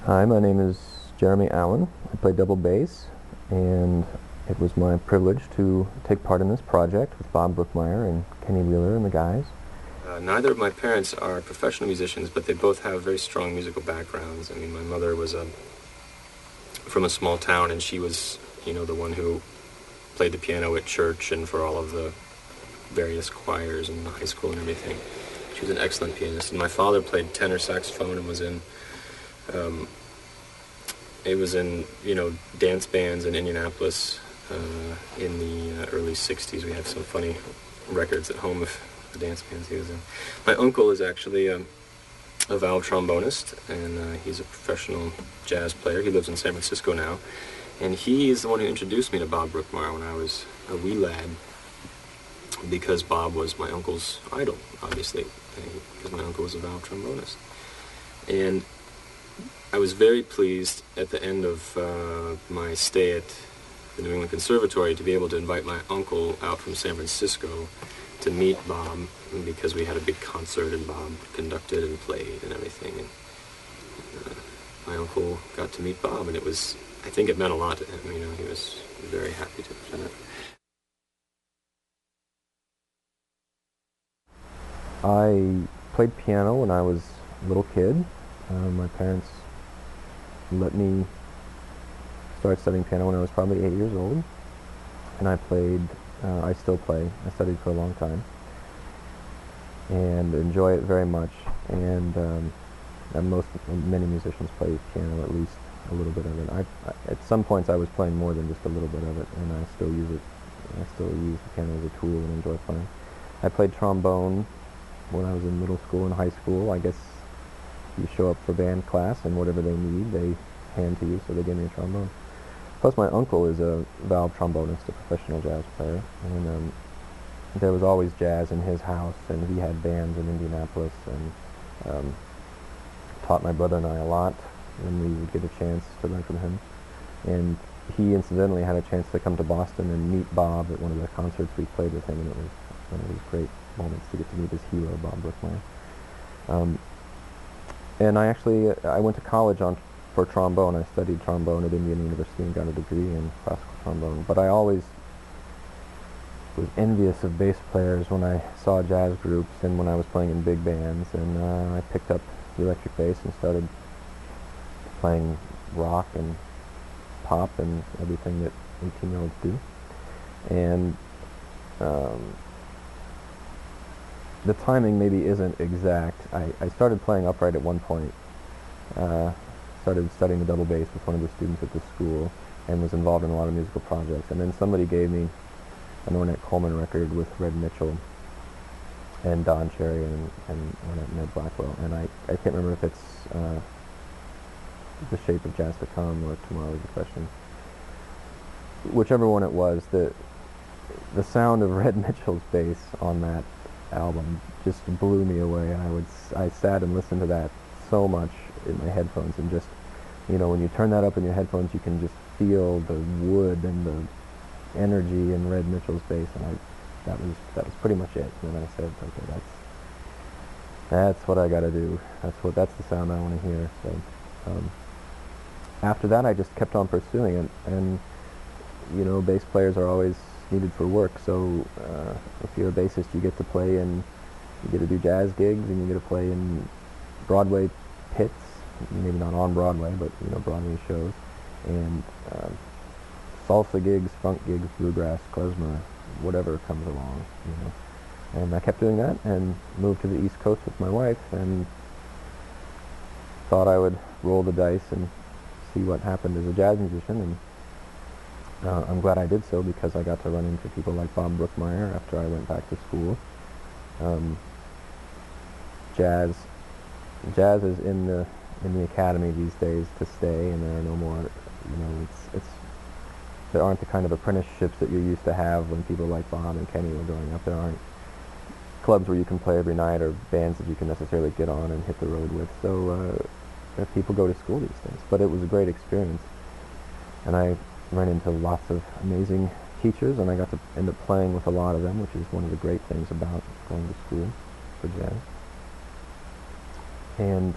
Hi, my name is Jeremy Allen. I play double bass, and it was my privilege to take part in this project with Bob Brookmeyer and Kenny Wheeler and the guys. Neither of my parents are professional musicians, but they both have very strong musical backgrounds. I mean, my mother was from a small town, and she was, the one who played the piano at church and for all of the various choirs in the high school and everything. She was an excellent pianist. And my father played tenor saxophone and was in dance bands in Indianapolis in the early 60s. We have some funny records at home of the dance bands he was in. My uncle is actually a valve trombonist, and he's a professional jazz player. He lives in San Francisco now, and he is the one who introduced me to Bob Brookmeyer when I was a wee lad, because Bob was my uncle's idol, obviously, because my uncle was a valve trombonist. And I was very pleased at the end of my stay at the New England Conservatory to be able to invite my uncle out from San Francisco to meet Bob, because we had a big concert and Bob conducted and played and everything. And my uncle got to meet Bob, and I think it meant a lot to him. He was very happy to have done it. I played piano when I was a little kid. My parents let me start studying piano when I was probably 8 years old, and I still play. I studied for a long time and enjoy it very much, and many musicians play piano, at least a little bit of it. At some points I was playing more than just a little bit of it, and I still use it. I still use the piano as a tool and enjoy playing. I played trombone when I was in middle school and high school. I guess you show up for band class, and whatever they need, they hand to you, so they gave me a trombone. Plus, my uncle is a valve trombonist, a professional jazz player, and there was always jazz in his house, and he had bands in Indianapolis, and taught my brother and I a lot when we would get a chance to learn from him. And he incidentally had a chance to come to Boston and meet Bob at one of the concerts we played with him, and it was one of these great moments to get to meet his hero, Bob Brookmeyer. And I went to college for trombone. I studied trombone at Indiana University and got a degree in classical trombone. But I always was envious of bass players when I saw jazz groups and when I was playing in big bands. And I picked up the electric bass and started playing rock and pop and everything that 18-year-olds do. And the timing maybe isn't exact. I started playing upright at one point. Started studying the double bass with one of the students at the school and was involved in a lot of musical projects. And then somebody gave me an Ornette Coleman record with Red Mitchell and Don Cherry and Ornette and Ed Blackwell. And I can't remember if it's The Shape of Jazz to Come or Tomorrow is a Question. Whichever one it was, the sound of Red Mitchell's bass on that album just blew me away. I sat and listened to that so much in my headphones, and just, when you turn that up in your headphones, you can just feel the wood and the energy in Red Mitchell's bass, and that was pretty much it. And then I said, okay, that's what I gotta do. That's the sound I want to hear. So after that, I just kept on pursuing it, and bass players are always needed for work. So if you're a bassist, you get to do jazz gigs, and you get to play in Broadway pits, maybe not on Broadway, but Broadway shows, and salsa gigs, funk gigs, bluegrass, klezmer, whatever comes along. And I kept doing that, and moved to the East Coast with my wife, and thought I would roll the dice and see what happened as a jazz musician. And I'm glad I did so, because I got to run into people like Bob Brookmeyer after I went back to school. Jazz is in the academy these days to stay, and there are no more. There aren't the kind of apprenticeships that you used to have when people like Bob and Kenny were growing up. There aren't clubs where you can play every night, or bands that you can necessarily get on and hit the road with. So people go to school these days. But it was a great experience, and I ran into lots of amazing teachers, and I got to end up playing with a lot of them, which is one of the great things about going to school for jazz. And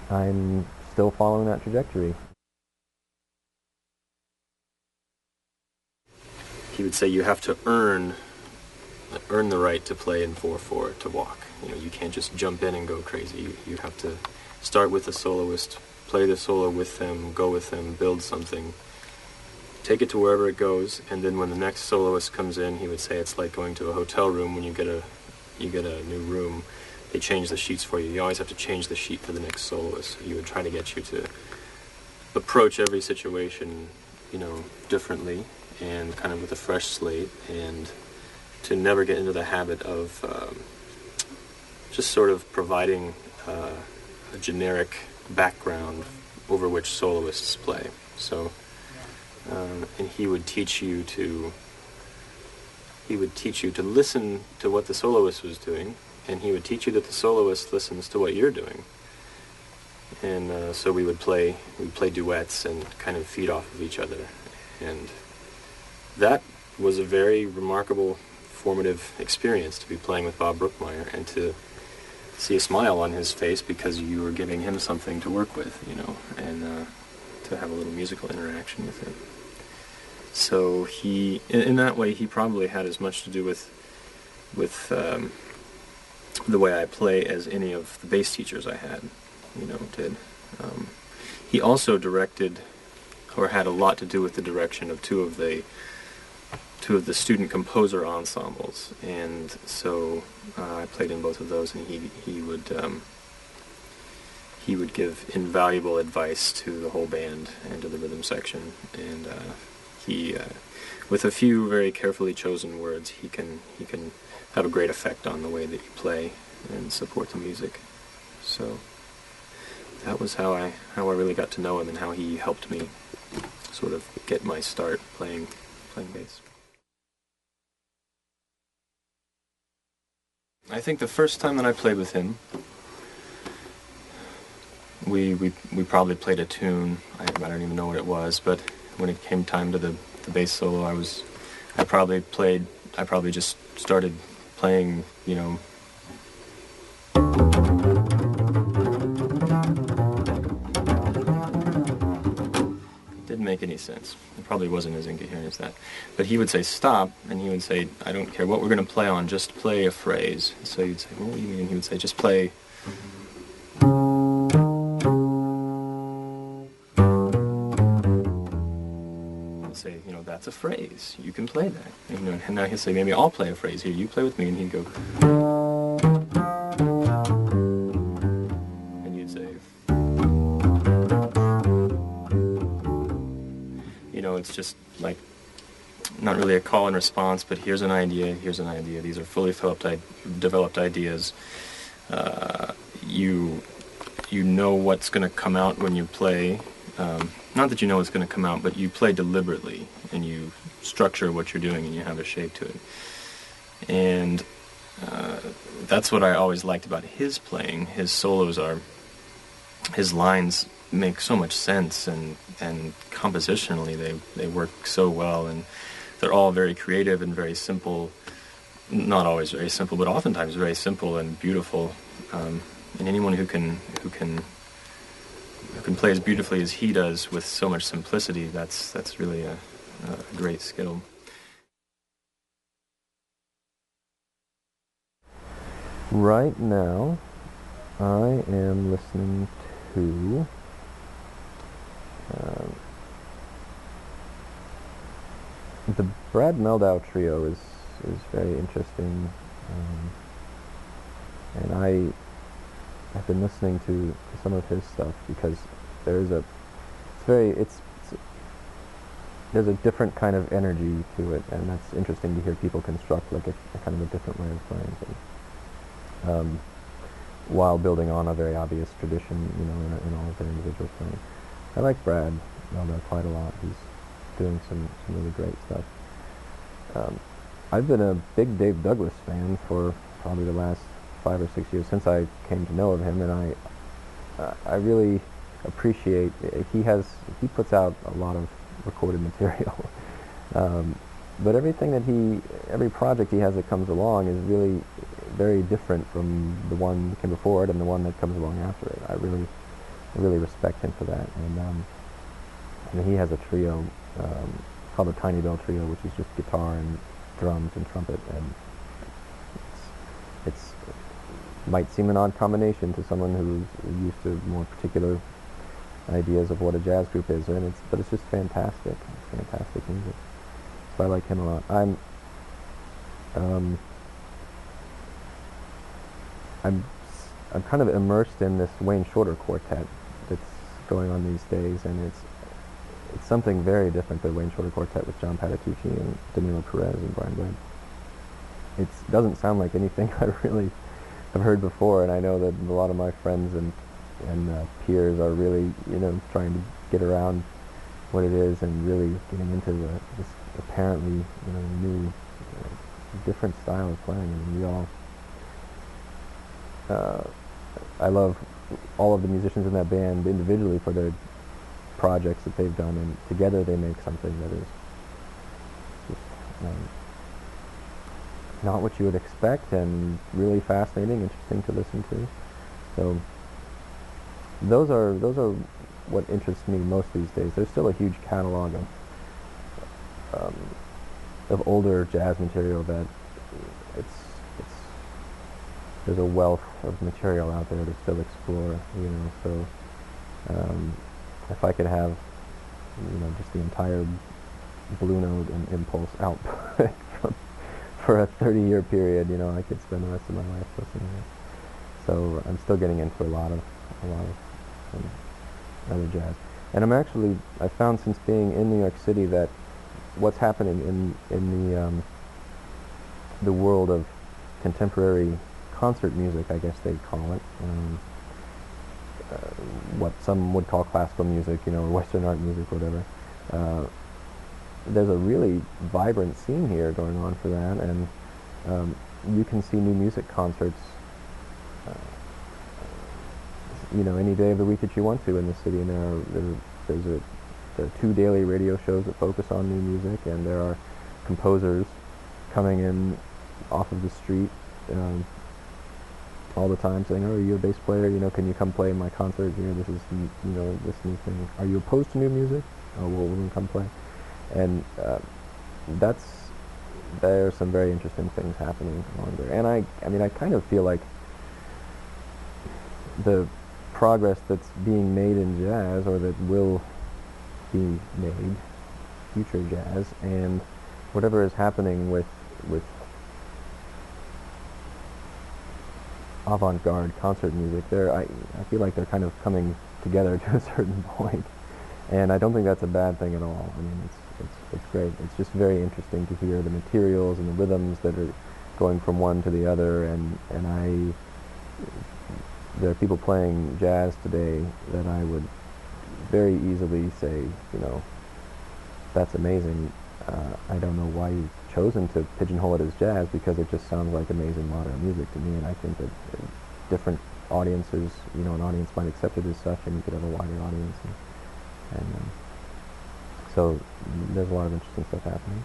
I'm still following that trajectory. He would say you have to earn the right to play in 4/4 to walk. You can't just jump in and go crazy. You have to start with the soloist, play the solo with them, go with them, build something, take it to wherever it goes, and then when the next soloist comes in, he would say it's like going to a hotel room when you get a new room. They change the sheets for you. You always have to change the sheet for the next soloist. He would try to get you to approach every situation, differently and kind of with a fresh slate, and to never get into the habit of just sort of providing a generic background over which soloists play. So, and he would teach you to listen to what the soloist was doing, and he would teach you that the soloist listens to what you're doing. And so we'd play duets and kind of feed off of each other, and that was a very remarkable, formative experience to be playing with Bob Brookmeyer and to see a smile on his face because you were giving him something to work with, and to have a little musical interaction with him. So he, in that way, he probably had as much to do with the way I play as any of the bass teachers I had, did. He also directed, or had a lot to do with the direction of two of the student composer ensembles, and so I played in both of those, and he would give invaluable advice to the whole band and to the rhythm section, and he, with a few very carefully chosen words, he can have a great effect on the way that you play and support the music. So that was how I really got to know him, and how he helped me sort of get my start playing bass. I think the first time that I played with him, we probably played a tune. I don't even know what it was, but when it came time to the bass solo, I probably just started playing, Didn't make any sense. It probably wasn't as incoherent as that. But he would say stop, and he would say, I don't care what we're going to play on, just play a phrase. So you'd say, well, what do you mean? He would say, just play. I'd say, that's a phrase. You can play that. And now he'll say, maybe I'll play a phrase. Here, you play with me. And he'd go. And you'd say. It's just like not really a call and response, but here's an idea. These are fully developed ideas. You know what's going to come out when you play. Not that you know what's going to come out, but you play deliberately, and you structure what you're doing, and you have a shape to it. And that's what I always liked about his playing. His solos his lines make so much sense, and compositionally they work so well, and they're all very creative and very simple. Not always very simple, but oftentimes very simple and beautiful. And anyone who can play as beautifully as he does with so much simplicity, that's really a great skill. Right now, I am listening to the Brad Meldau trio is very interesting, and I've been listening to some of his stuff because there's a different kind of energy to it, and that's interesting to hear people construct like a kind of a different way of playing things, while building on a very obvious tradition, in all of their individual playing. I like Brad Meldau quite a lot. He's doing some really great stuff. I've been a big Dave Douglas fan for probably the last 5 or 6 years since I came to know of him, and I really appreciate. He puts out a lot of recorded material, but every project he has that comes along is really very different from the one that came before it and the one that comes along after it. I I really respect him for that. And he has a trio called the Tiny Bell Trio, which is just guitar and drums and trumpet, and it's might seem an odd combination to someone who's used to more particular ideas of what a jazz group is, but it's just fantastic. It's fantastic music. So I like him a lot. Um, I'm kind of immersed in this Wayne Shorter quartet that's going on these days, and it's something very different than Wayne Shorter quartet with John Patitucci and Danilo Perez and Brian Webb. It doesn't sound like anything I really have heard before, and I know that a lot of my friends and peers are really, trying to get around what it is and really getting into this apparently, new, different style of playing. I mean, I love all of the musicians in that band individually for their projects that they've done, and together they make something that is just not what you would expect, and really fascinating, interesting to listen to. So those are what interests me most these days. There's still a huge catalog of older jazz material that it's there's a wealth of material out there to still explore, So if I could have, just the entire Blue Note and Impulse output for a 30-year period, I could spend the rest of my life listening to it. So I'm still getting into a lot of other jazz. And I found since being in New York City that what's happening in the world of contemporary concert music, I guess they'd call it, what some would call classical music, or Western art music, whatever. There's a really vibrant scene here going on for that, and you can see new music concerts, any day of the week that you want to in the city. And there are 2 daily radio shows that focus on new music, and there are composers coming in off of the street all the time saying, "Oh, are you a bass player? Can you come play in my concert? This is, this new thing. Are you opposed to new music? Oh, well, then come play." And there are some very interesting things happening along there. And I kind of feel like the progress that's being made in jazz, or that will be made, future jazz, and whatever is happening with avant-garde concert music, I feel like they're kind of coming together to a certain point, and I don't think that's a bad thing at all. I mean, it's great. It's just very interesting to hear the materials and the rhythms that are going from one to the other, and there are people playing jazz today that I would very easily say, that's amazing. I don't know why you've chosen to pigeonhole it as jazz, because it just sounds like amazing modern music to me, and I think that different audiences, an audience might accept it as such, and you could have a wider audience, and so there's a lot of interesting stuff happening.